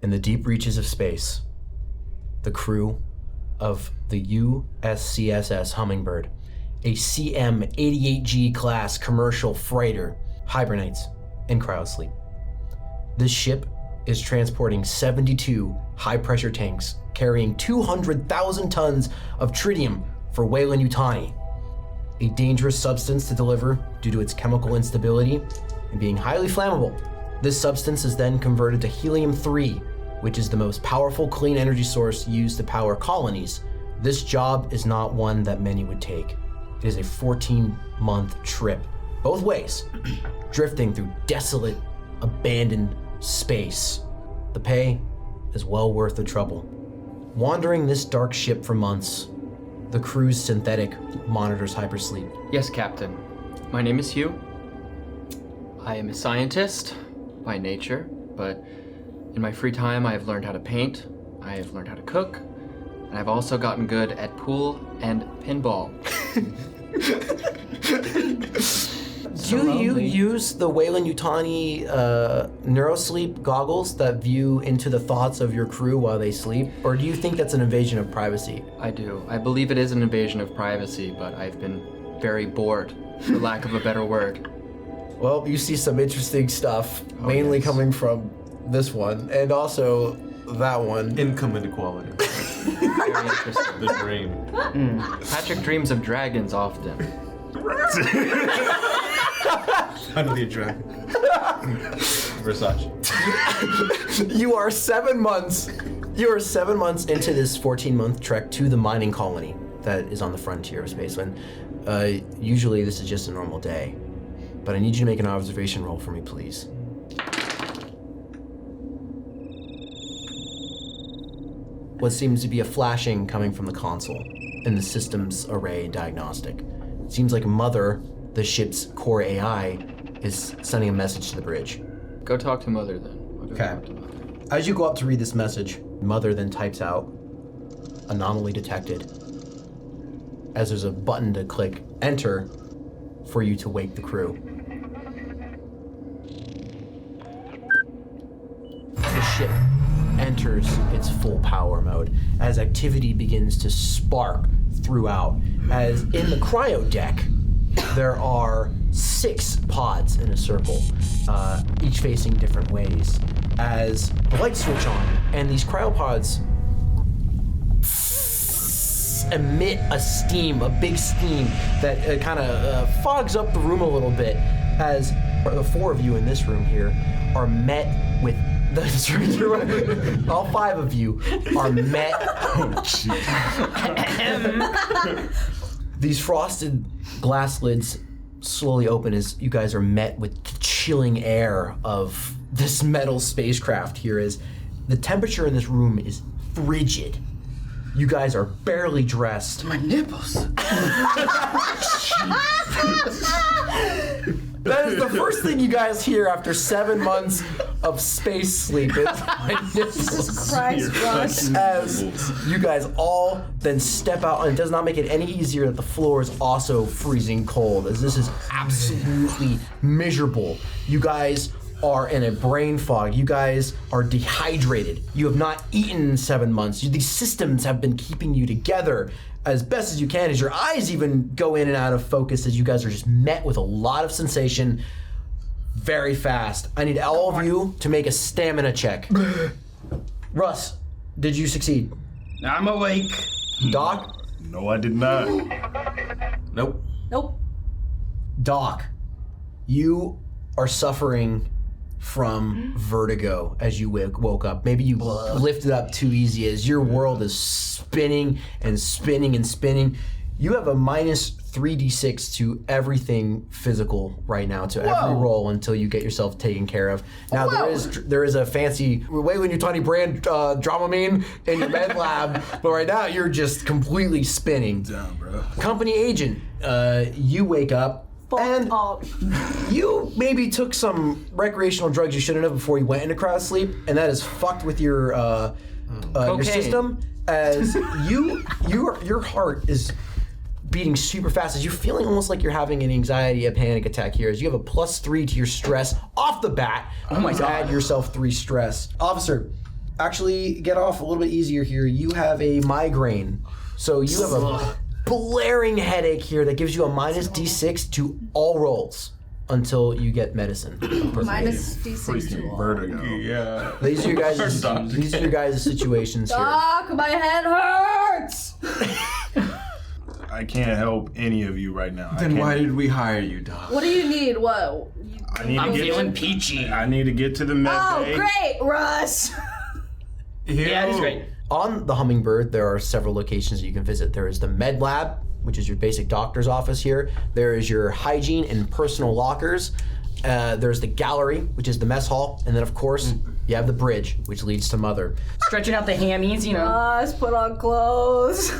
In the deep reaches of space, the crew of the USCSS Hummingbird, a CM-88G class commercial freighter, hibernates in cryosleep. This ship is transporting 72 high-pressure tanks carrying 200,000 tons of tritium for Weyland-Yutani, a dangerous substance to deliver due to its chemical instability and being highly flammable. This substance is then converted to helium-3, which is the most powerful clean energy source used to power colonies. This job is not one that many would take. It is a 14-month trip, both ways, drifting through desolate, abandoned space. The pay is well worth the trouble. Wandering this dark ship for months, the crew's synthetic monitors hypersleep. Yes, Captain. My name is Hugh. I am a scientist by nature, but in my free time I have learned how to paint, I have learned how to cook, and I've also gotten good at pool and pinball. Do you use the Weyland-Yutani neurosleep goggles that view into the thoughts of your crew while they sleep? Or do you think that's an invasion of privacy? I do. I believe it is an invasion of privacy, but I've been very bored, for lack of a better word. Well, you see some interesting stuff, mainly coming from this one, and also that one. Income inequality. Very interesting. The dream. Patrick dreams of dragons often. Under the dragon. Versace. You are 7 months into this 14-month trek to the mining colony that is on the frontier of space. When usually this is just a normal day, but I need you to make an observation roll for me, please. What seems to be a flashing coming from the console in the system's array diagnostic. It seems like Mother, the ship's core AI, is sending a message to the bridge. Go talk to Mother then. I'll go Okay. talk to Mother. As you go up to read this message, Mother then types out, "Anomaly detected," as there's a button to click enter for you to wake the crew. The ship enters its full power mode as activity begins to spark throughout. As in the cryo deck, there are 6 pods in a circle, each facing different ways. As the lights switch on, and these cryopods emit a big steam that kind of fogs up the room a little bit, as the 4 of you in this room here are met with all 5 of you are met. These frosted glass lids slowly open as you guys are met with the chilling air of this metal spacecraft here. As the temperature in this room is frigid. You guys are barely dressed. My nipples. That is the first thing you guys hear after 7 months of space sleep. Is my nipples. Jesus Christ, Russ. As you guys all then step out, and it does not make it any easier that the floor is also freezing cold, as this is absolutely miserable. You guys are in a brain fog. You guys are dehydrated. You have not eaten in 7 months. These systems have been keeping you together as best as you can, as your eyes even go in and out of focus, as you guys are just met with a lot of sensation very fast. I need all of you to make a stamina check. Russ, did you succeed? I'm awake. Doc? No, I did not. Nope. Nope. Doc, you are suffering from vertigo as you woke up. Maybe you lifted up too easy as your world is spinning and spinning and spinning. You have a minus 3d6 to everything physical right now, to every roll until you get yourself taken care of. Now there is a fancy Weyland-Yutani brand Dramamine in your med lab, but right now you're just completely spinning. Down, bro. Company agent, you wake up. And you maybe took some recreational drugs you shouldn't have before you went into cryosleep, and that has fucked with your system. As your heart is beating super fast, as you're feeling almost like you're having an anxiety, a panic attack here. As you have a +3 to your stress off the bat. Oh my God! Add yourself 3 stress, officer. actually get off a little bit easier here. You have a migraine. So you have a blaring headache here that gives you a minus D6 to all rolls until you get medicine. Minus D6 to all. Vertigo. Yeah. These are your guys' situations here. Doc, my head hurts! I can't help any of you right now. Then why did we hire you, Doc? What do you need? What? I need I'm to get feeling peachy. I need to get to the med Oh, bay. great, Russ! Yeah, it's great. On the Hummingbird, there are several locations that you can visit. There is the med lab, which is your basic doctor's office here. There is your hygiene and personal lockers. There's the gallery, which is the mess hall. And then, of course, you have the bridge, which leads to Mother. Stretching out the hammies, you know. Russ, put on clothes.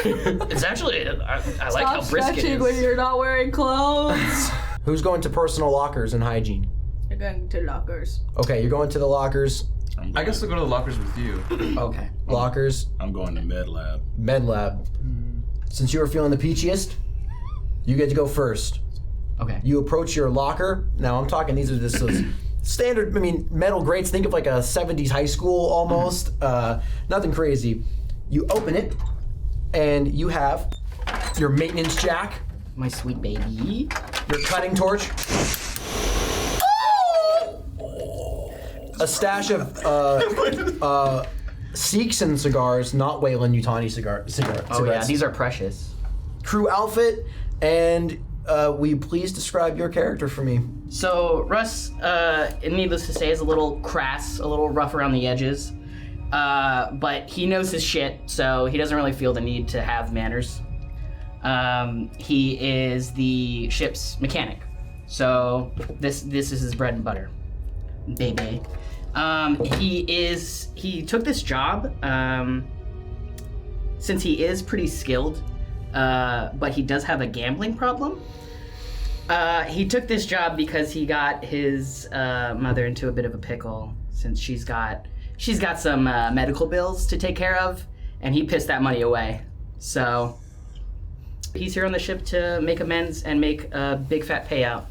It's actually, I like how Stop brisk it stretching when is. you're not wearing clothes. Who's going to personal lockers and hygiene? You're going to lockers. Okay, you're going to the lockers. I guess I'll go to the lockers with you. Okay. Lockers, I'm going to med lab. med lab. Since you were feeling the peachiest, you get to go first. Okay. You approach your locker. Now, I'm talking, these are just those standard, metal grates. Think of like a 70s high school almost. Nothing crazy. You open it, and you have your maintenance jack, My sweet baby. your cutting torch, a stash of Sikhs and cigars, not Wayland Yutani cigarettes. Oh yeah, these are precious. Crew outfit, and will you please describe your character for me? So Russ, needless to say, is a little crass, a little rough around the edges. But he knows his shit, so he doesn't really feel the need to have manners. He is the ship's mechanic, so this is his bread and butter, baby. He took this job since he is pretty skilled, but he does have a gambling problem. He took this job because he got his mother into a bit of a pickle since she's got some medical bills to take care of, and he pissed that money away. So he's here on the ship to make amends and make a big fat payout.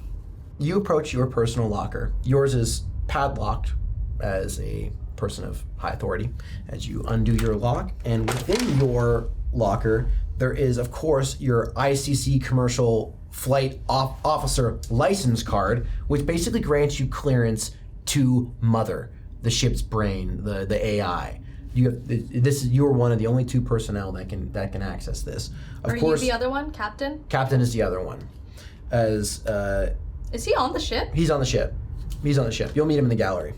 You approach your personal locker. Yours is padlocked as a person of high authority as you undo your lock, and within your locker there is, of course, your ICC commercial flight officer license card, which basically grants you clearance to Mother, the ship's brain, the AI. You are one of the only two personnel that can access this. Of Are course, you the other one, Captain? Captain is the other one. As Is he on the ship? he's on the ship. He's on the ship. You'll meet him in the gallery.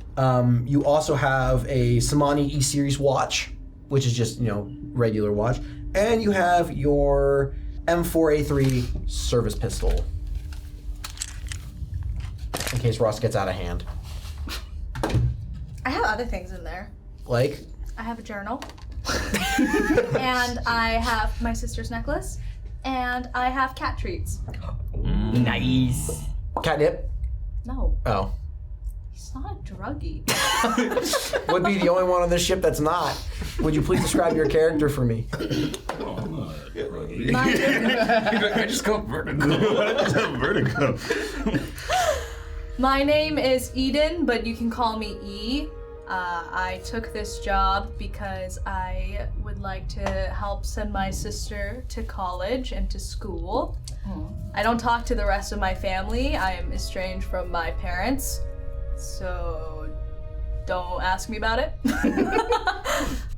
You also have a Samani E-Series watch, which is just, regular watch. And you have your M4A3 service pistol. In case Ross gets out of hand. I have other things in there. Like? I have a journal. And I have my sister's necklace. And I have cat treats. Nice. Catnip? No, Oh. he's not a druggie. Would be the only one on this ship that's not. Would you please describe your character for me? I just got vertigo. Vertigo. My name is Eden, but you can call me E. I took this job because I would like to help send my sister to college and to school. I don't talk to the rest of my family. I am estranged from my parents, so don't ask me about it.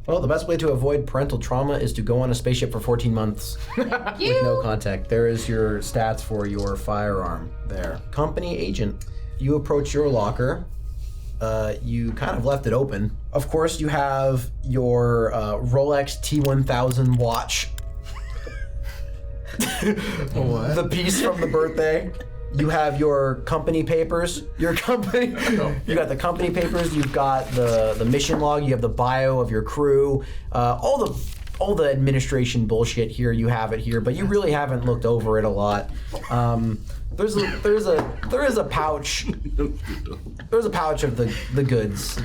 Well, the best way to avoid parental trauma is to go on a spaceship for 14 months. Thank you. With no contact. There is your stats for your firearm there. Company agent. You approach your locker. You kind of left it open. Of course, you have your Rolex T1000 watch. What? The piece from the birthday. You have your company papers. Your company. You got the company papers. You've got the mission log. You have the bio of your crew. All the administration bullshit here. You have it here, but you really haven't looked over it a lot. There is a pouch. There's a pouch of the goods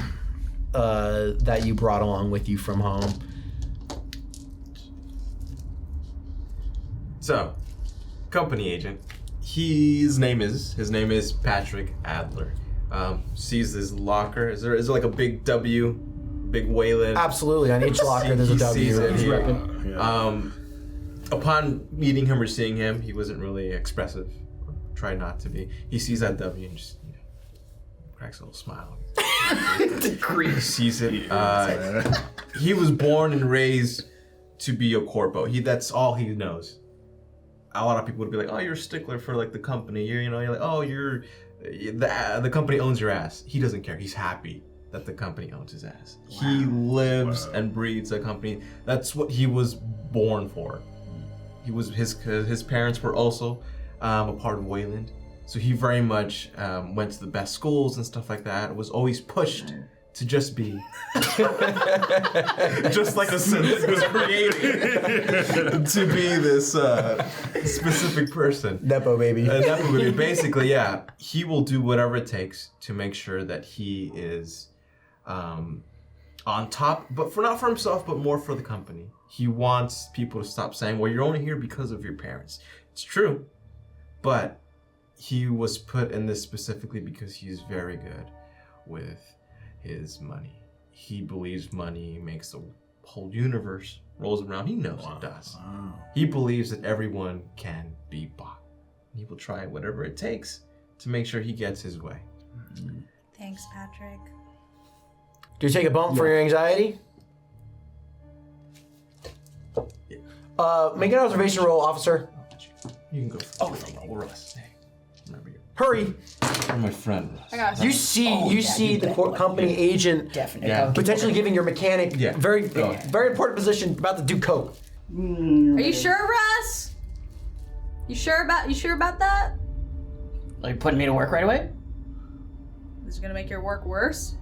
that you brought along with you from home. So, company agent. His name is Patrick Adler. Sees his locker. Is there like a big W big Wayland. Absolutely. On each locker, there's a He W. sees it. He's He- repping. Upon meeting him or seeing him, he wasn't really expressive. Tried not to be. He sees that W and just cracks a little smile. He sees it. He was born and raised to be a corpo. That's all he knows. A lot of people would be like, "Oh, you're a stickler for like the company. You're like, oh, the company owns your ass." He doesn't care. He's happy that the company owns his ass. Wow. He lives and breathes a company. That's what he was born for. He was his parents were also a part of Wayland, so he very much went to the best schools and stuff like that. Was always pushed to just be, just like the sentence was created, to be this specific person. Nepo baby. Nepo baby. Basically, yeah, he will do whatever it takes to make sure that he is on top, but not for himself, but more for the company. He wants people to stop saying, "Well, you're only here because of your parents." It's true, but he was put in this specifically because he's very good with his money. He believes money makes the whole universe rolls around. He knows it does. He believes that everyone can be bought. He will try whatever it takes to make sure he gets his way. Thanks, Patrick. Do you take a bump for your anxiety? Make an observation roll, officer. You can go. Russ. Hey, remember you. Hurry! You're my friend, Russ. I got You see the company agent Definitely. Yeah. potentially giving your mechanic Yeah. very important position about to do coke. Are you sure, Russ? You sure about that? Like putting me to work right away? This is gonna make your work worse.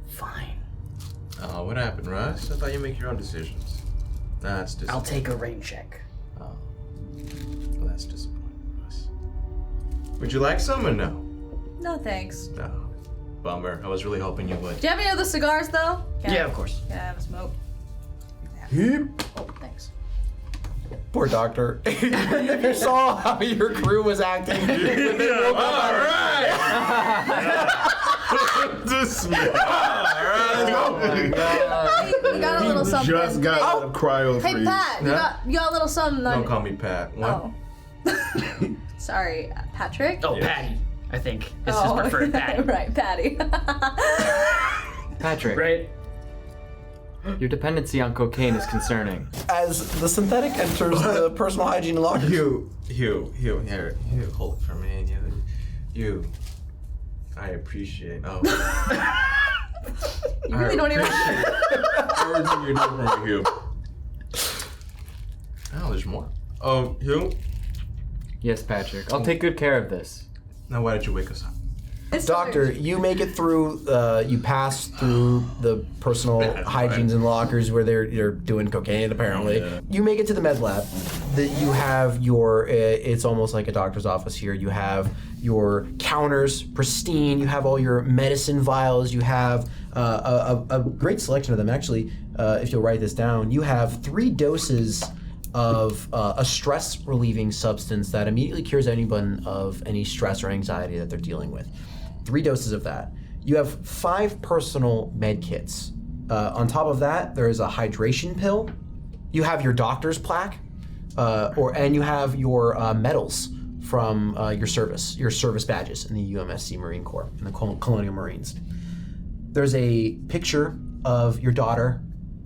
Fine. Oh, what happened, Russ? I thought you make your own decisions. That's disappointing. I'll take a rain check. Oh. Well, that's disappointing, Russ. Would you like some or no? No thanks. No. Bummer. I was really hoping you would. Do you have any other cigars though? Yeah, of course. Can I have a smoke? Heap. Oh, thanks. Poor doctor. If you saw how your crew was acting. This man. We got a little something. Just got out of cryo Hey freeze. Pat, you got a little something. Don't call me Pat. What? Oh. Sorry, Patrick. Oh, Yeah. Patty, I think. It's his preferred Patty. Right, Patty. Patrick, Right? your dependency on cocaine is concerning. As the synthetic enters the personal hygiene locker. Hugh, here, hold it for me. You, I appreciate. Oh, You really don't even. everything you're doing for me, Hugh. Oh, there's more. Oh, Hugh. Yes, Patrick. I'll take good care of this. Now, why did you wake us up? Doctor, you make it through, you pass through the personal hygienes and lockers where they're doing cocaine, apparently. Yeah. You make it to the med lab. You have your, it's almost like a doctor's office here. You have your counters pristine. You have all your medicine vials. You have a great selection of them. Actually, if you'll write this down, you have 3 doses of a stress relieving substance that immediately cures anyone of any stress or anxiety that they're dealing with. 3 doses of that. You have 5 personal med kits. On top of that, there is a hydration pill. You have your doctor's plaque, and you have your medals from your service badges in the UMSC Marine Corps, in the Colonial Marines. There's a picture of your daughter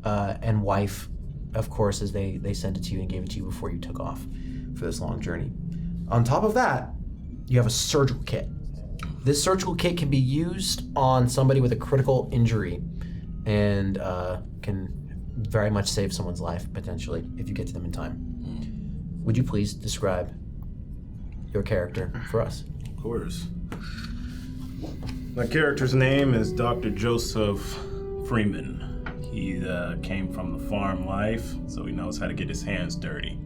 and wife, of course, as they sent it to you and gave it to you before you took off for this long journey. On top of that, you have a surgical kit. This surgical kit can be used on somebody with a critical injury and can very much save someone's life, potentially, if you get to them in time. Would you please describe your character for us? Of course. My character's name is Dr. Joseph Freeman. He came from the farm life, so he knows how to get his hands dirty.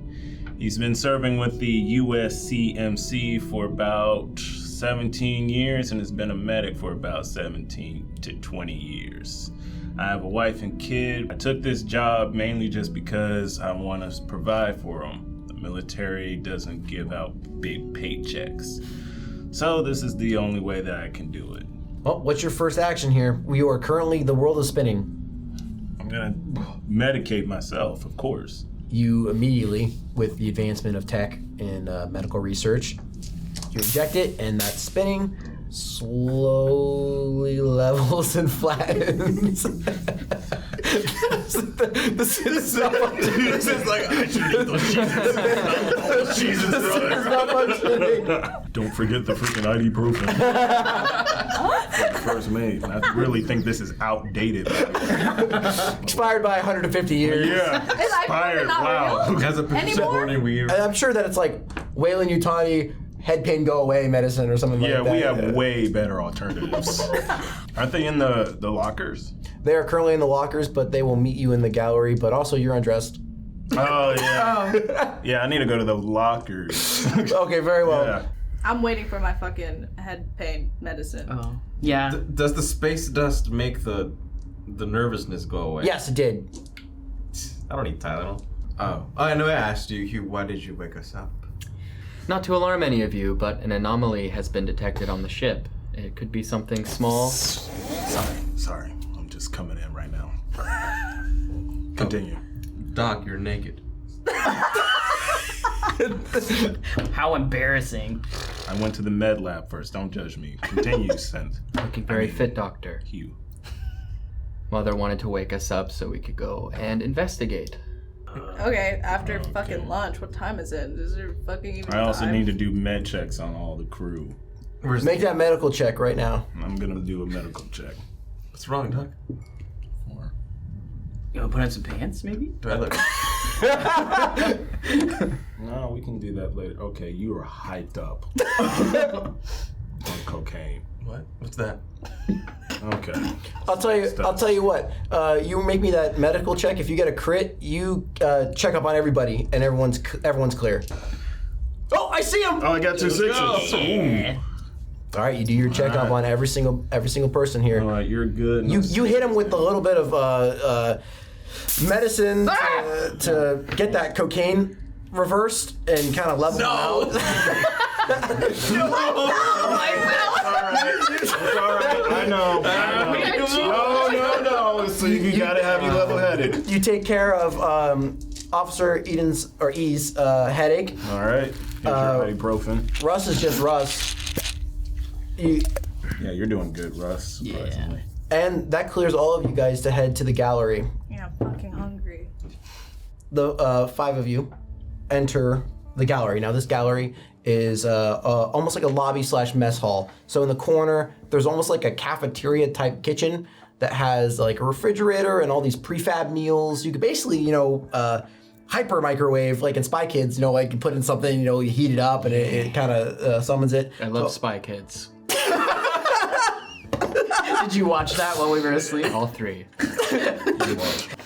He's been serving with the USCMC for about 17 years and has been a medic for about 17 to 20 years. I have a wife and kid. I took this job mainly just because I want to provide for them. The military doesn't give out big paychecks. So this is the only way that I can do it. Well, what's your first action here? We are currently, the world is spinning. I'm gonna medicate myself, of course. You immediately, with the advancement of tech and medical research, you inject it, and that spinning slowly levels and flattens. This is not functioning. This is like, I should eat those cheeses. This is not functioning. Don't forget the freaking ibuprofen. First mate. I really think this is outdated. Expired by 150 years. Yeah. Expired. Wow. Has a warning weird. And I'm sure that it's like Wayland Yutani head pain go away medicine or something like that. Yeah, we have way better alternatives. Aren't they in the lockers? They are currently in the lockers, but they will meet you in the gallery, but also you're undressed. Oh, yeah. Yeah, I need to go to the lockers. Okay, very well. Yeah. I'm waiting for my fucking head pain medicine. Oh. Yeah. Does the space dust make the nervousness go away? Yes, it did. I don't need Tylenol. Oh, I know I asked you, Hugh, why did you wake us up? Not to alarm any of you, but an anomaly has been detected on the ship. It could be something small. Sorry. I'm just coming in right now. Continue. Doc, you're naked. How embarrassing. I went to the med lab first. Don't judge me. Continue, Synth. Looking very fit, Doctor. Hugh. Mother wanted to wake us up so we could go and investigate. Okay, after fucking lunch, what time is it? Is there fucking even I also time? need to do med checks on all the crew. Make that medical check right now. I'm gonna do a medical check. What's wrong, Doc? 4. You wanna put on some pants, maybe? Do I look? No, we can do that later. Okay, you are hyped up on cocaine. What? What's that? Okay. I'll tell you what. You make me that medical check. If you get a crit, you check up on everybody, and everyone's clear. Oh, I see him! Oh, I got 2 6s. Yeah. All right, you do your checkup on every single person here. All right, you're good. You hit him with a little bit of medicine to get that cocaine reversed and kind of level him out. It's all right. I know. No. So you gotta have you level-headed. You take care of Officer Eden's or E's headache. All right. Here's your ibuprofen. Russ is just Russ. Yeah, you're doing good, Russ. Surprisingly. And that clears all of you guys to head to the gallery. Yeah, I'm fucking hungry. The 5 of you enter the gallery. Now, this gallery is almost like a lobby / mess hall. So in the corner, there's almost like a cafeteria type kitchen that has like a refrigerator and all these prefab meals. You could basically, hyper microwave, like in Spy Kids, like you put in something, you heat it up and it kind of summons it. I love Spy Kids. Did you watch that while we were asleep? All 3.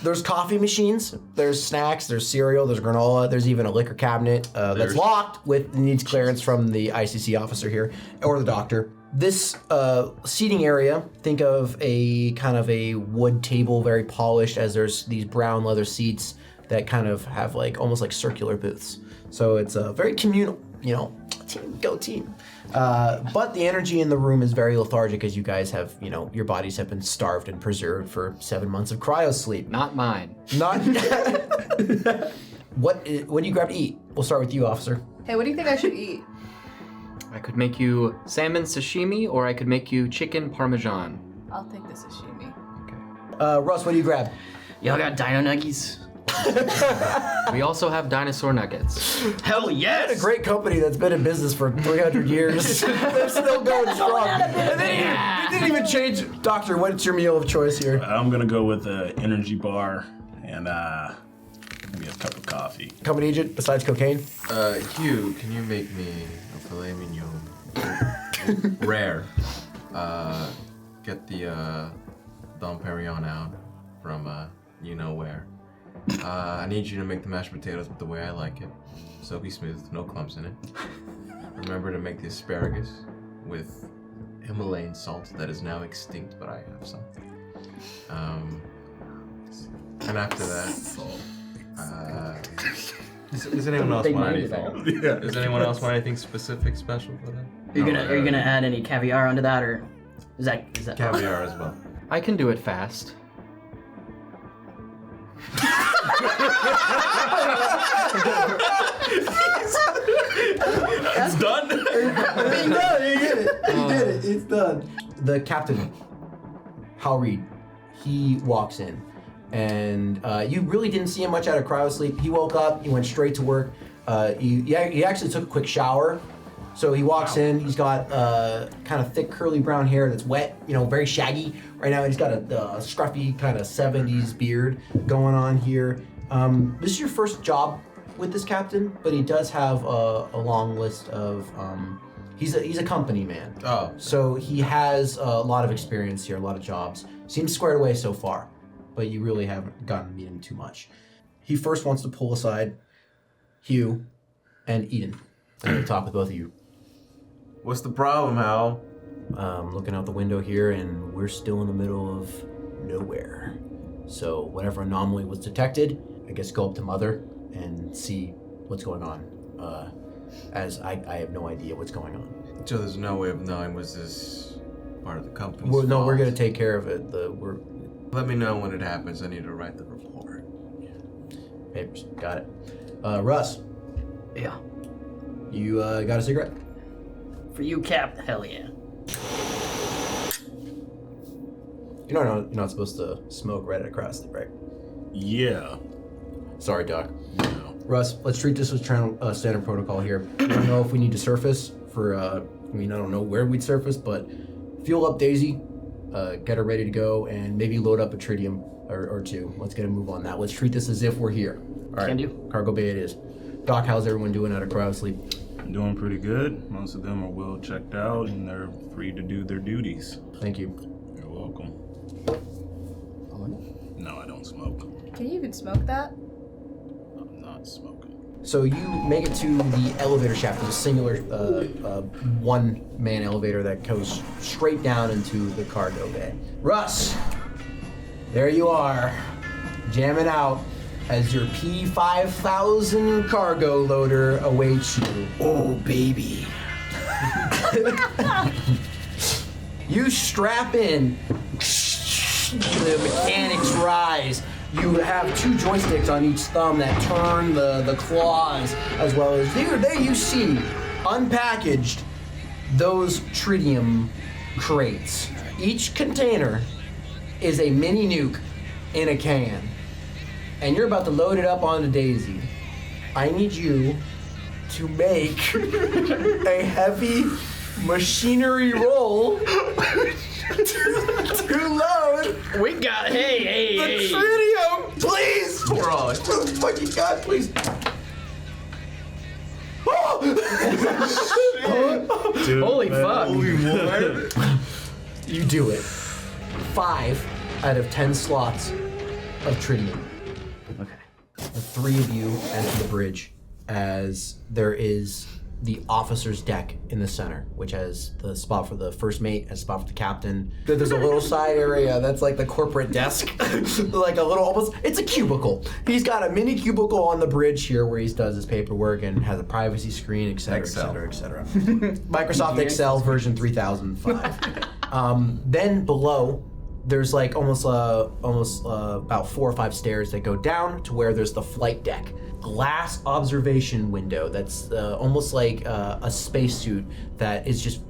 There's coffee machines, there's snacks, there's cereal, there's granola, there's even a liquor cabinet that's locked with needs clearance from the ICC officer here, or the doctor. This seating area, think of a kind of a wood table, very polished, as there's these brown leather seats that kind of have like almost like circular booths. So it's very communal, team, go team. But the energy in the room is very lethargic as you guys have, your bodies have been starved and preserved for 7 months of cryo sleep. Not mine. Not. What do you grab to eat? We'll start with you, officer. Hey, what do you think I should eat? I could make you salmon sashimi, or I could make you chicken parmesan. I'll take the sashimi. Russ, what do you grab? Y'all got dino nuggies? We also have dinosaur nuggets. Hell yes! A great company that's been in business for 300 years. They're still going strong. And they didn't even change. Doctor, what's your meal of choice here? I'm gonna go with an energy bar and maybe a cup of coffee. Company agent besides cocaine? Hugh, can you make me a filet mignon? Rare. Get the Dom Perignon out from you know where. I need you to make the mashed potatoes with the way I like it. Soapy smooth, no clumps in it. Remember to make the asparagus with Himalayan salt that is now extinct, but I have some. And after that, does anyone else want anything? Yeah. Does anyone else want anything specific, special for that? Are you gonna add any caviar onto that, or Is that Caviar as well. I can do it fast. It's done. He did it. It's done. The captain, Hal Reed, he walks in, and you really didn't see him much out of cryosleep. He woke up. He went straight to work. He actually took a quick shower. So he walks in. He's got kind of thick, curly brown hair that's wet. Very shaggy right now. He's got a scruffy kind of 70s beard going on here. This is your first job with this captain, but he does have a long list of. He's a company man. Oh. So he has a lot of experience here, a lot of jobs. Seems squared away so far, but you really haven't gotten to meet him too much. He first wants to pull aside Hugh and Eden. I'm going to talk with both of you. What's the problem, Hal? Looking out the window here, and we're still in the middle of nowhere. So whatever anomaly was detected, I guess go up to Mother and see what's going on. As I have no idea what's going on. So there's no way of knowing was this part of the company's No, fault? we're gonna take care of it. Let me know when it happens. I need to write the report. Papers, got it. Russ, Yeah. you got a cigarette? For you, Cap. Hell yeah. You're not supposed to smoke right across, right? Yeah. Sorry, Doc. No. Russ, let's treat this as standard protocol here. I don't know if we need to surface for, I don't know where we'd surface, but fuel up Daisy, get her ready to go, and maybe load up a tritium or two. Let's get a move on that. Let's treat this as if we're here. All right. Can do. Cargo bay it is. Doc, how's everyone doing out of cryosleep? Doing pretty good. Most of them are well checked out and they're free to do their duties. Thank you. You're welcome. No, I don't smoke. Can you even smoke that? I'm not smoking. So you make it to the elevator shaft. There's a singular one-man elevator that goes straight down into the cargo bay. Russ, there you are, jamming out as your P5000 cargo loader awaits you. Oh, baby. You strap in. The mechanics rise. You have two joysticks on each thumb that turn the claws, as well as there you see, unpackaged, those tritium crates. Each container is a mini nuke in a can. And you're about to load it up onto Daisy. I need you to make a heavy machinery roll to load We got. Hey. the tritium, please! We're all. Oh, fucking God, please. Dude, Holy man. fuck. You do it. 5 out of 10 slots of tritium. Okay. The 3 of you enter the bridge as there is the officer's deck in the center, which has the spot for the first mate, has a spot for the captain. There's a little side area that's like the corporate desk, like a little almost, it's a cubicle. He's got a mini cubicle on the bridge here where he does his paperwork and has a privacy screen, etc., etc., etc. Microsoft Excel version 3005. Then below, there's like almost about 4 or 5 stairs that go down to where there's the flight deck. Glass observation window that's almost like a spacesuit that is just,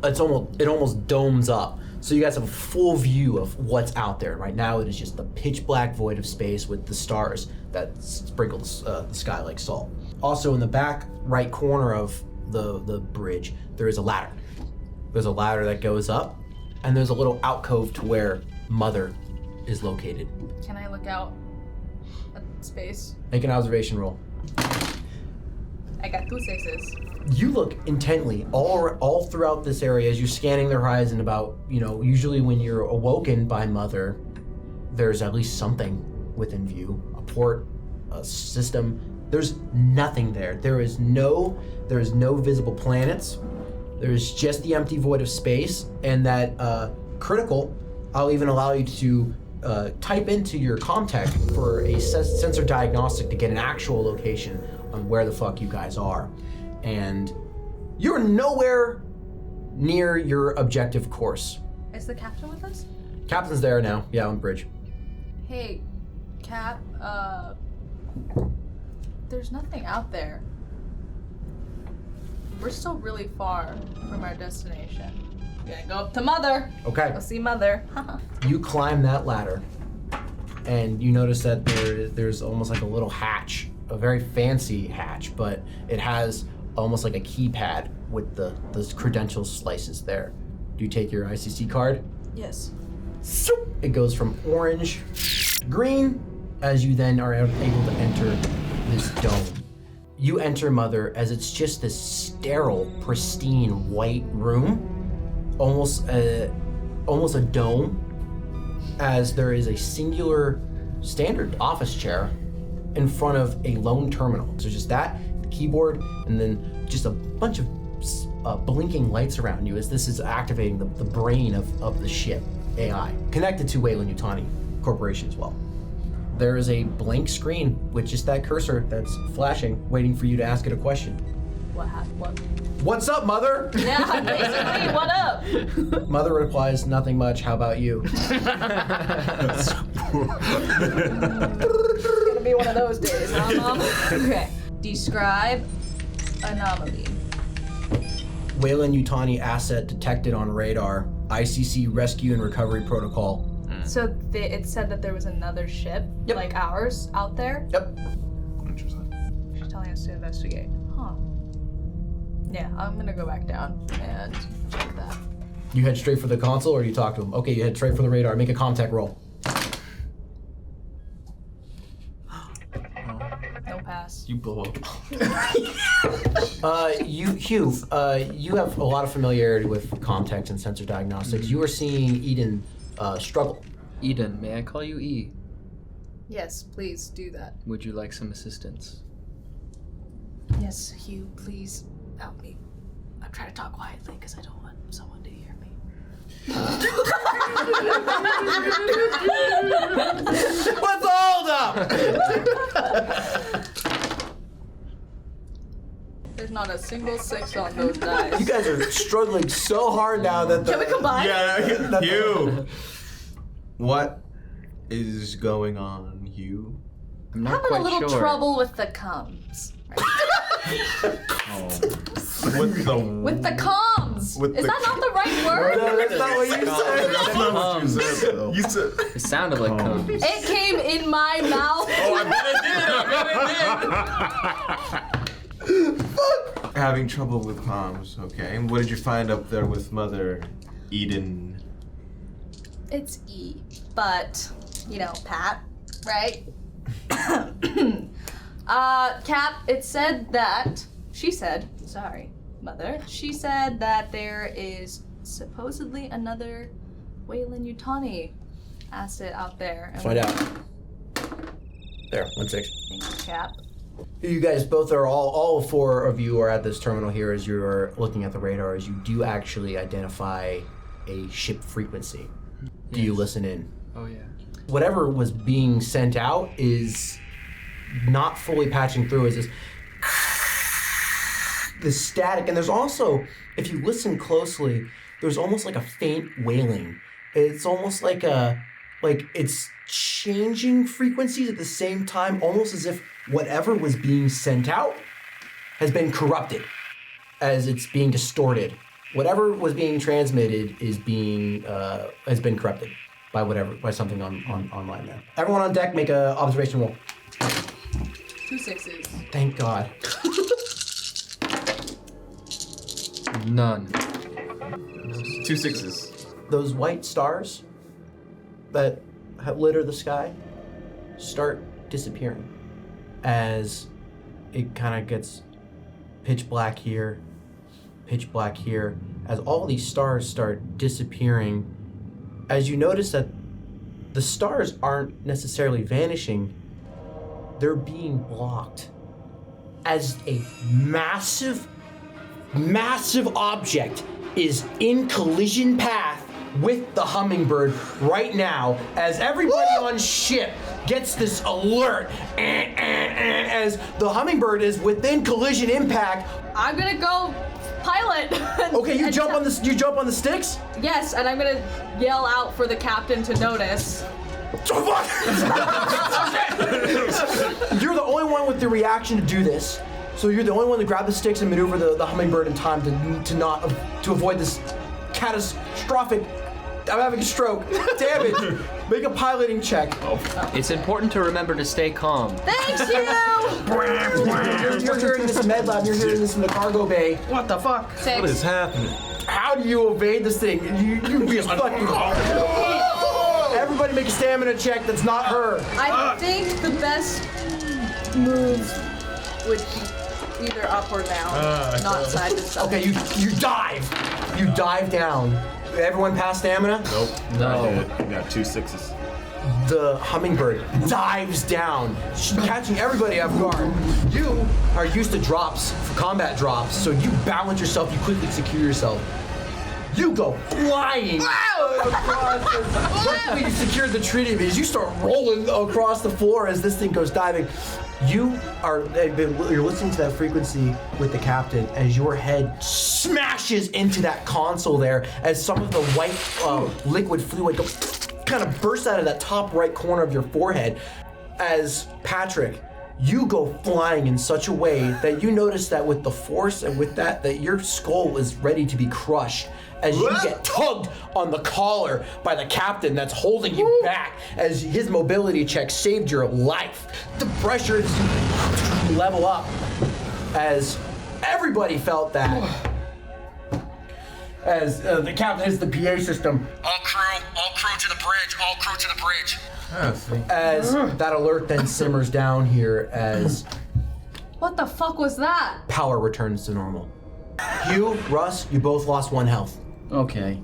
it almost domes up. So you guys have a full view of what's out there. Right now it is just the pitch black void of space with the stars that sprinkle the sky like salt. Also in the back right corner of the bridge, there is a ladder. There's a ladder that goes up, and there's a little alcove to where Mother is located. Can I look out at space? Make an observation roll. I got 2 6s. You look intently all throughout this area as you're scanning the horizon. About, usually when you're awoken by Mother, there's at least something within view. A port, a system. There's nothing there. There is no visible planets. There's just the empty void of space, and that critical, I'll even allow you to type into your ComTech for a sensor diagnostic to get an actual location on where the fuck you guys are. And you're nowhere near your objective course. Is the captain with us? Captain's there now. Yeah, on bridge. Hey, Cap, there's nothing out there. We're still really far from our destination. We're gonna go up to Mother. Okay. Go see Mother. You climb that ladder, and you notice that there's almost like a little hatch, a very fancy hatch, but it has almost like a keypad with the credential slices there. Do you take your ICC card? Yes. It goes from orange, green, as you then are able to enter this dome. You enter Mother as it's just this sterile, pristine white room, almost a dome, as there is a singular standard office chair in front of a lone terminal. So just that, the keyboard, and then just a bunch of blinking lights around you as this is activating the brain of the ship, AI, connected to Weyland-Yutani Corporation as well. There is a blank screen with just that cursor that's flashing, waiting for you to ask it a question. What? What's up, Mother? Yeah, basically, what up? Mother replies, nothing much, how about you? It's gonna be one of those days, huh, Mom? Okay. Describe Anomaly. Weyland-Yutani asset detected on radar. ICC rescue and recovery protocol. So it said that there was another ship, Yep. like ours, out there? Yep. Interesting. She's telling us to investigate. Huh. Yeah, I'm gonna go back down and check that. You head straight for the console or you talk to him? Okay, you head straight for the radar. Make a contact roll. No pass. You blow up. Hugh, you have a lot of familiarity with context and sensor diagnostics. You are seeing Eden struggle. Eden, may I call you E? Yes, please do that. Would you like some assistance? Yes, Hugh, please help me. I'm trying to talk quietly because I don't want someone to hear me. What's the holdup? There's not a single 6 on those dice. You guys are struggling so hard now that the... Can we combine? Yeah, Hugh. What is going on, Hugh? I'm not Having quite a little sure. trouble with the comms. With the With the comms! With Is the- that not the right word? No, that's not what you said. That's not what you said, though. You said. It sounded like comes. It came in my mouth. Oh, I bet it did. Having trouble with comms. Okay. And what did you find up there with Mother Eden? It's E, but, Pat, right? Cap, it said that, she said that there is supposedly another Weyland-Yutani asset out there. And Find out. There, 1-6. Thank you, Cap. You guys both are all 4 of you are at this terminal here as you're looking at the radar as you do actually identify a ship frequency. Do you listen in? Oh yeah. Whatever was being sent out is not fully patching through as this static, and there's also, if you listen closely, there's almost like a faint wailing. It's almost like it's changing frequencies at the same time, almost as if whatever was being sent out has been corrupted, as it's being distorted. Whatever was being transmitted is has been corrupted by something online there. Everyone on deck, make a observation roll. 2 6s. Thank God. None. 2 6s. Those white stars that litter the sky start disappearing as it kind of gets pitch black here, as all these stars start disappearing. As you notice that the stars aren't necessarily vanishing, they're being blocked as a massive object is in collision path with the Hummingbird right now, as everybody on ship gets this alert as the Hummingbird is within collision impact. I'm gonna go pilot. Okay, you And jump on the sticks? Yes, and I'm gonna yell out for the captain to notice. You're the only one with the reaction to do this. So you're the only one to grab the sticks and maneuver the hummingbird in time to avoid this catastrophic. I'm having a stroke. Damage. Make a piloting check. It's important to remember to stay calm. Thanks, you. You're hearing this in med lab. You're hearing this in the cargo bay. What the fuck? 6. What is happening? How do you evade this thing? You just fucking. Everybody make a stamina check. That's not her. I think the best move would be either up or down, not side to side. Okay, you dive. You dive down. Everyone pass stamina? Nope. No. You got 2 6s. The hummingbird dives down, catching everybody off guard. You are used to drops, combat drops, so you balance yourself, you quickly secure yourself. You go flying across luckily you secured the tree as you start rolling across the floor as this thing goes diving. You're listening to that frequency with the captain as your head smashes into that console there as some of the white liquid fluid kind of bursts out of that top right corner of your forehead. As Patrick, you go flying in such a way that you notice that with the force and with that your skull is ready to be crushed as you get tugged on the collar by the captain that's holding you back as his mobility check saved your life. The pressure is level up as everybody felt that. As the captain hits the PA system. All crew to the bridge, all crew to the bridge. As that alert then simmers down here as What the fuck was that? power returns to normal. Hugh, Russ, you both lost 1 health. Okay.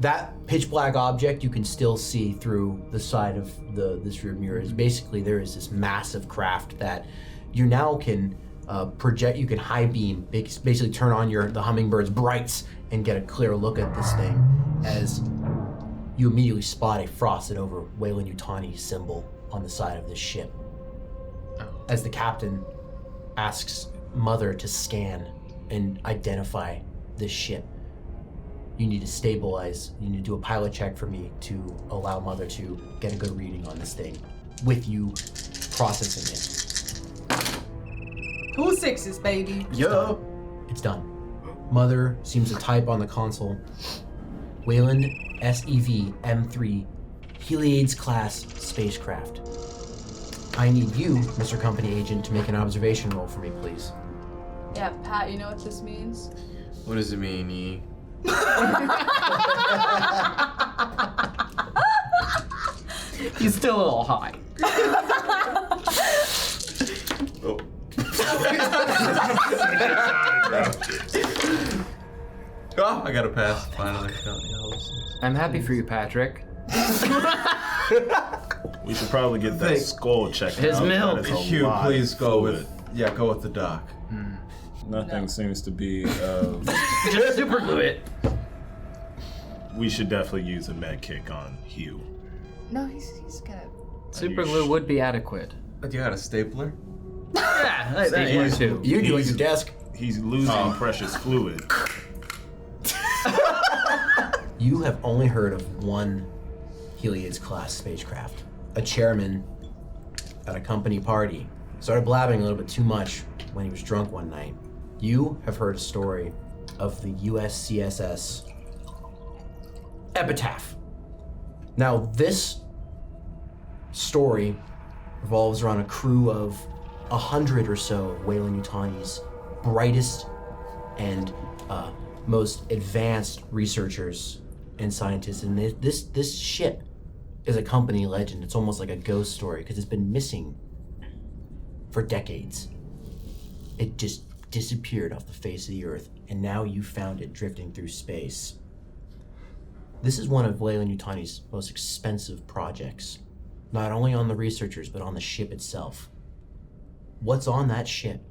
That pitch black object you can still see through the side of this rear mirror. Is basically there is this massive craft that you now can project. You can high beam, basically turn on the hummingbird's brights and get a clear look at this thing. As you immediately spot a frosted over Weyland-Yutani symbol on the side of this ship. As the captain asks Mother to scan and identify this ship. You need to stabilize, you need to do a pilot check for me to allow Mother to get a good reading on this thing with you processing it. 2 6s, baby. Yeah. It's done. Mother seems to type on the console. Weyland SEV M3 Heliades class spacecraft. I need you, Mr. Company Agent, to make an observation roll for me, please. Yeah, Pat, you know what this means? What does it mean, E? He's still a little high. Oh. Oh, I got a pass. Finally. I'm happy for you, Patrick. We should probably get that skull checked His out. milk. That is a Hugh, lot please of go fluid. with the doc. Nothing seems to be. Just super glue it. We should definitely use a med kick on Hugh. No, he's gonna. Super glue would be adequate. But you got a stapler? Yeah, Stapler too. You do at your desk. He's losing precious fluid. You have only heard of one Heliades class spacecraft. A chairman at a company party started blabbing a little bit too much when he was drunk one night. You have heard a story of the USCSS Epitaph. Now, this story revolves around a crew of 100 or so of Weyland-Yutani's brightest and most advanced researchers and scientists. And this ship is a company legend. It's almost like a ghost story because it's been missing for decades. It just disappeared off the face of the earth, and now you found it drifting through space. This is one of Weyland-Yutani's most expensive projects, not only on the researchers, but on the ship itself. What's on that ship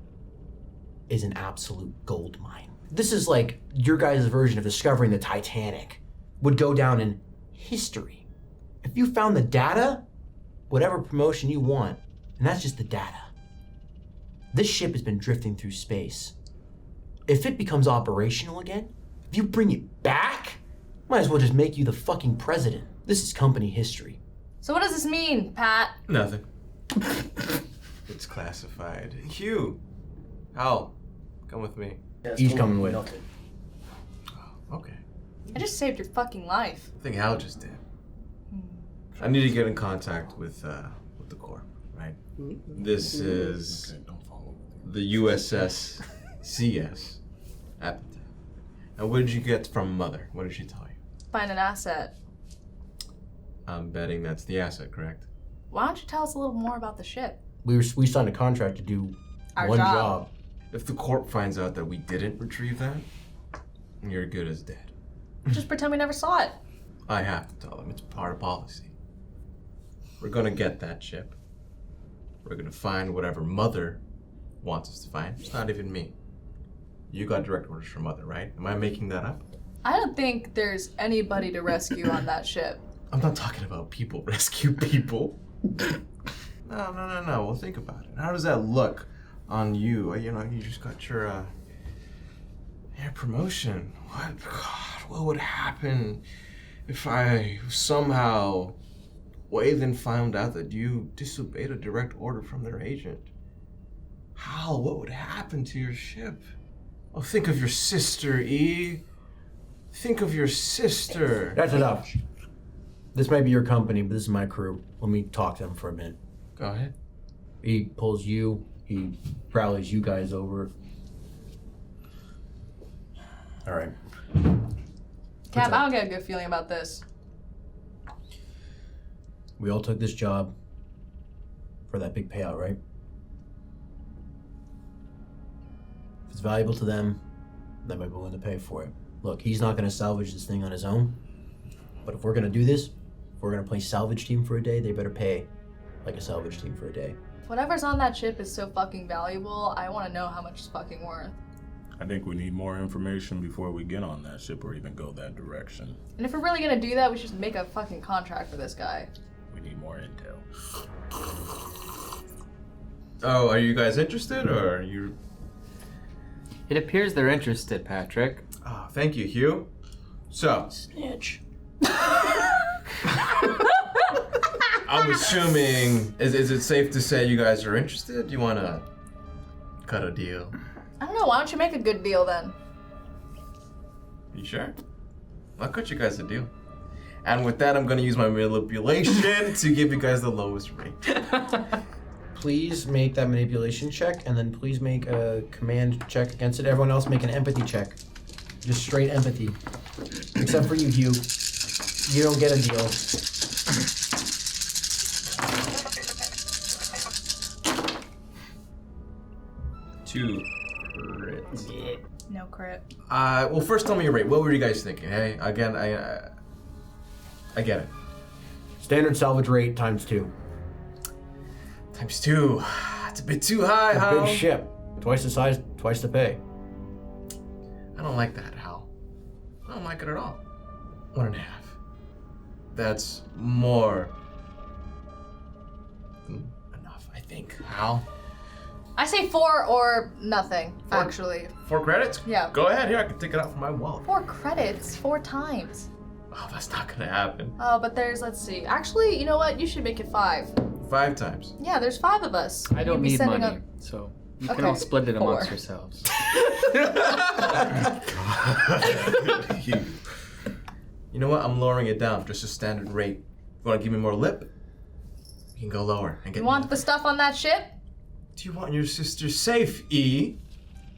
is an absolute gold mine. This is like your guys' version of discovering the Titanic would go down in history. If you found the data, whatever promotion you want, and that's just the data. This ship has been drifting through space if it becomes operational again, if you bring it back, might as well just make you the fucking president. This is company history. So what does this mean, Pat? Nothing. It's classified. Hugh, Al, come with me. He's coming with. Okay. I just saved your fucking life. I think Al just did. I need to get in contact with the Corp, right? This is the USCSS Epitaph. And what did you get from Mother? What did she tell you? Find an asset. I'm betting that's the asset, correct? Why don't you tell us a little more about the ship? We signed a contract to do Our one job. job. If the Corp finds out that we didn't retrieve that, you're good as dead. Just pretend we never saw it. I have to tell them. It's part of policy. We're gonna get that ship. We're gonna find whatever Mother wants us to find. It's not even me. You got direct orders from Mother, right? Am I making that up? I don't think there's anybody to rescue on that ship. I'm not talking about people. Rescue people. No. Well, think about it. How does that look on you? You know, you just got your promotion. What would happen if I somehow Wayland found out that you disobeyed a direct order from their agent? Hal, what would happen to your ship? Oh, think of your sister, E. Think of your sister. That's enough. This might be your company, but this is my crew. Let me talk to them for a minute. Go ahead. He pulls you, he rallies you guys over. All right. Cap, I don't get a good feeling about this. We all took this job for that big payout, right? If it's valuable to them, they might be willing to pay for it. Look, he's not going to salvage this thing on his own, but if we're going to do this, if we're going to play salvage team for a day, they better pay like a salvage team for a day. Whatever's on that ship is so fucking valuable, I want to know how much it's fucking worth. I think we need more information before we get on that ship or even go that direction. And if we're really gonna do that, we should just make a fucking contract for this guy. We need more intel. Oh, are you guys interested, or are you... It appears they're interested, Patrick. Oh, thank you, Hugh. So, Snitch. I'm assuming, is it safe to say you guys are interested? You want to cut a deal? I don't know, why don't you make a good deal then? You sure? I'll cut you guys a deal. And with that, I'm going to use my manipulation to give you guys the lowest rate. Please make that manipulation check, and then please make a command check against it. Everyone else make an empathy check. Just straight empathy. Except for you, Hugh. You don't get a deal. Two crits. No crit. Well, first tell me your rate. What were you guys thinking? Hey, again, I get it. Standard salvage rate times 2. Times 2. It's a bit too high, A Hal. big ship. Twice the size, twice the pay. I don't like that, Hal. I don't like it at all. 1.5. That's more than enough, I think. Hal? I say 4 or nothing, 4? actually. 4 credits? Yeah. Go ahead, here, I can take it out from my wallet. 4 credits, 4 times. Oh, that's not gonna happen. Oh, but there's, let's see. Actually, you know what? You should make it 5. 5 times. Yeah, there's 5 of us. I don't You'd be need setting money, up- so you Okay, can all split it 4. amongst yourselves. You know what? I'm lowering it down, just a standard rate. You wanna give me more lip? You can go lower and get You want the stuff on that ship? Do you want your sister safe, E?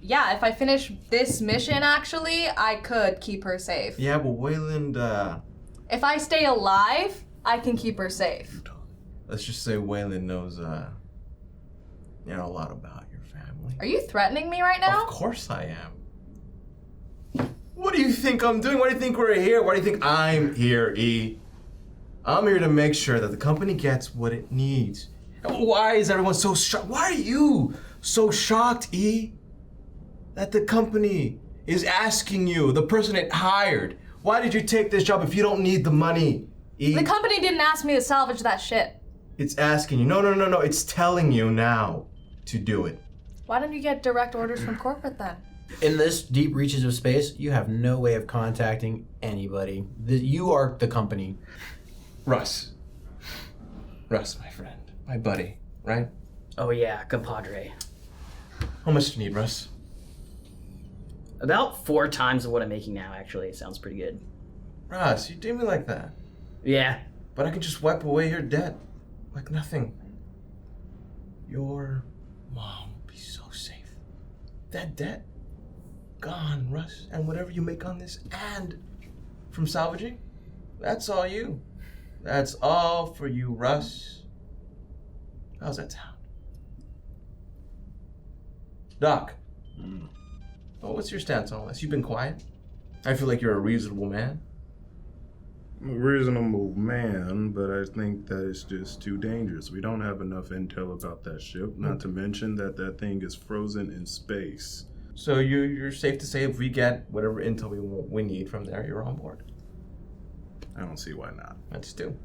Yeah, if I finish this mission, actually, I could keep her safe. Yeah, but Wayland, If I stay alive, I can keep her safe. let's just say Wayland knows, a lot about your family. Are you threatening me right now? Of course I am. What do you think I'm doing? Why do you think we're here? Why do you think I'm here, E? I'm here to make sure that the company gets what it needs. Why is everyone so shocked? Why are you so shocked, E? That the company is asking you, the person it hired, why did you take this job if you don't need the money, E? The company didn't ask me to salvage that ship. It's asking you. No. It's telling you now to do it. Why don't you get direct orders from corporate then? In this deep reaches of space, you have no way of contacting anybody. You are the company. Russ, my friend, my buddy, right? Oh yeah, compadre. How much do you need, Russ? About 4 times of what I'm making now, actually. It sounds pretty good. Russ, you do me like that. Yeah. But I can just wipe away your debt like nothing. Your mom will be so safe. That debt, gone, Russ. And whatever you make on this and from salvaging, that's all you. That's all for you, Russ. How's that sound? Doc. Oh, what's your stance on this? You've been quiet. I feel like you're a reasonable man. I'm a reasonable man, but I think that it's just too dangerous. We don't have enough intel about that ship, not to mention that that thing is frozen in space. So you're safe to say if we get whatever intel we need from there, you're on board. I don't see why not. That's 2.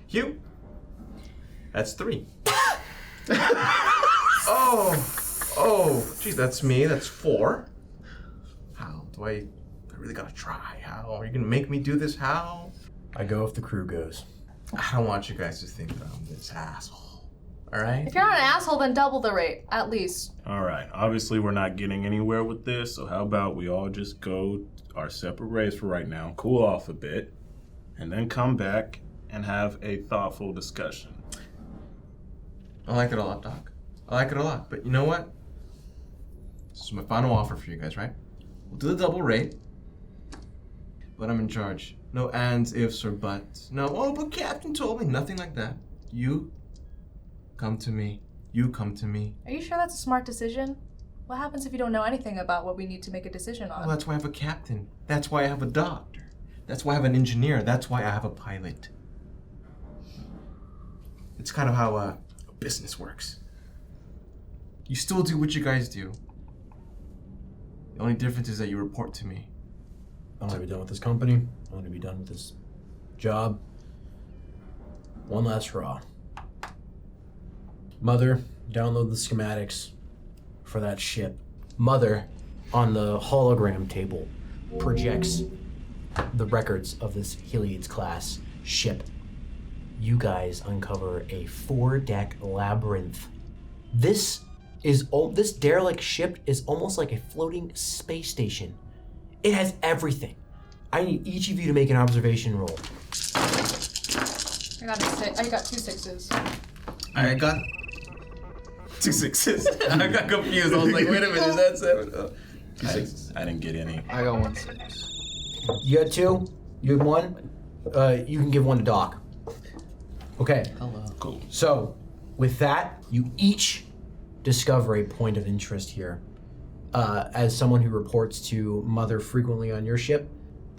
Hugh? That's 3. Geez, that's me. That's 4. How do I really gotta try. How are you gonna make me do this? How? I go if the crew goes. I don't want you guys to think that I'm this asshole. All right? If you're not an asshole, then double the rate, at least. All right, obviously we're not getting anywhere with this, so how about we all just go our separate ways for right now, cool off a bit, and then come back and have a thoughtful discussion. I like it a lot, Doc. I like it a lot. But you know what? This is my final offer for you guys, right? We'll do the double rate, but I'm in charge. No ands, ifs, or buts. No, oh, but Captain told me. Nothing like that. You come to me. You come to me. Are you sure that's a smart decision? What happens if you don't know anything about what we need to make a decision on? Well, that's why I have a captain. That's why I have a doctor. That's why I have an engineer. That's why I have a pilot. It's kind of how a business works. You still do what you guys do. The only difference is that you report to me. I want to be done with this company. I want to be done with this job. One last hurrah. Mother, download the schematics for that ship. Mother, on the hologram table, projects the records of this Heliades class ship. You guys uncover a 4-deck labyrinth. This derelict ship is almost like a floating space station. It has everything. I need each of you to make an observation roll. I got 2 6s. I got 2 6s. I got confused. I was like, wait a minute, is that 7? Oh. 2 6s. I didn't get any. I got 1 6. You got 2? You have 1? You can give 1 to Doc. Okay. Hello. Cool. So, with that, you each discover a point of interest here. As someone who reports to Mother frequently on your ship,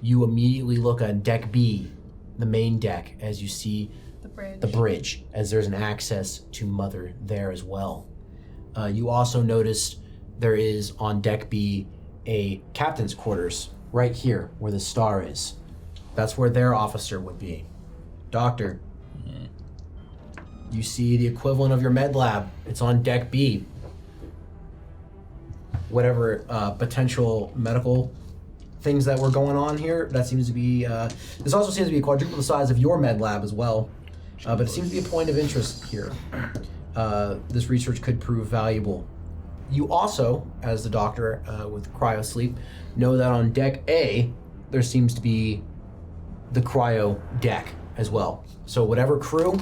you immediately look on Deck B, the main deck, as you see the bridge, as there's an access to Mother there as well. You also noticed there is on Deck B a captain's quarters right here where the star is. That's where their officer would be. Doctor, you see the equivalent of your med lab. It's on Deck B. Whatever potential medical things that were going on here, that seems to be, this also seems to be quadruple the size of your med lab as well. But it seems to be a point of interest here. This research could prove valuable. You also, as the doctor with cryosleep, know that on Deck A, there seems to be the cryo deck as well. So whatever crew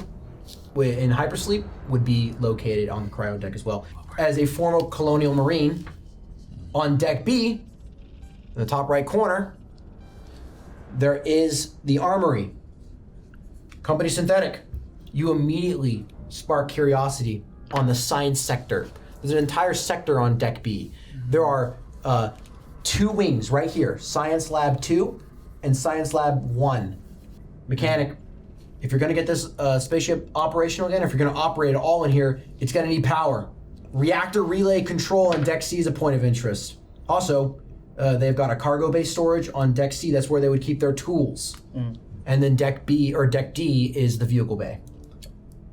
in Hypersleep would be located on the cryo deck as well. As a former colonial marine, on Deck B, in the top right corner, there is the armory. Company Synthetic. You immediately spark curiosity on the science sector. There's an entire sector on Deck B. There are 2 wings right here, Science Lab 2 and Science Lab 1. Mechanic, if you're gonna get this spaceship operational again, if you're gonna operate it all in here, it's gonna need power. Reactor relay control on Deck C is a point of interest. Also, they've got a cargo bay storage on Deck C. That's where they would keep their tools. And then Deck B or Deck D is the vehicle bay.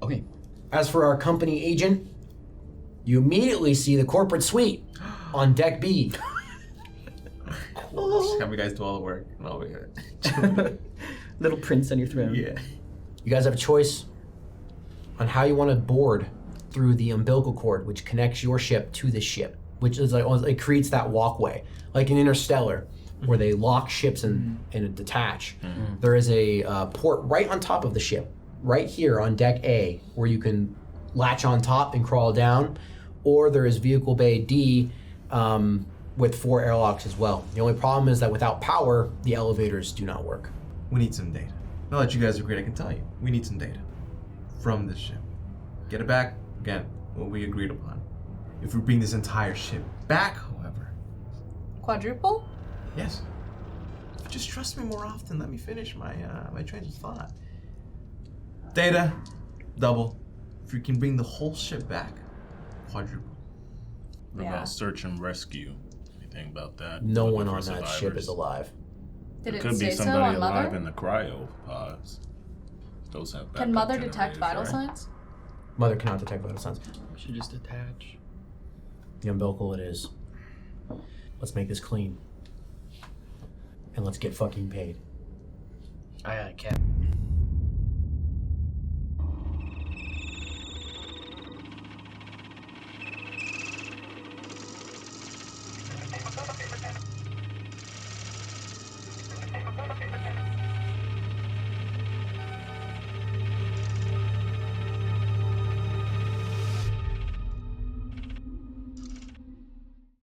Okay. As for our company agent, you immediately see the corporate suite. On deck B, Just have you guys do all the work. And I'll be here. Little prince on your throne. Yeah. you guys have a choice on how you want to board through the umbilical cord, which connects your ship to this ship, which is like it creates that walkway, like in Interstellar, where they lock ships and detach. There is a port right on top of the ship, right here on deck A, where you can latch on top and crawl down, or there is vehicle bay D with 4 airlocks as well. The only problem is that without power, the elevators do not work. We need some data. Now that you guys are great, I can tell you. We need some data from this ship. Get it back, again, what we agreed upon. If we bring this entire ship back, however, Quadruple? yes. Just trust me more often. Let me finish my my train of thought. Data, double. If you can bring the whole ship back, quadruple. What Yeah. about search and rescue? Anything about that? No Looking one for on that ship survivors? is alive. Did There it could say be so somebody on alive Mother? in the cryo pods. Those have Can backup Mother detect generators, vital right? signs? Mother cannot detect vital signs. We should just attach. The umbilical it is. Let's make this clean. And let's get fucking paid. Aye, aye, Cap.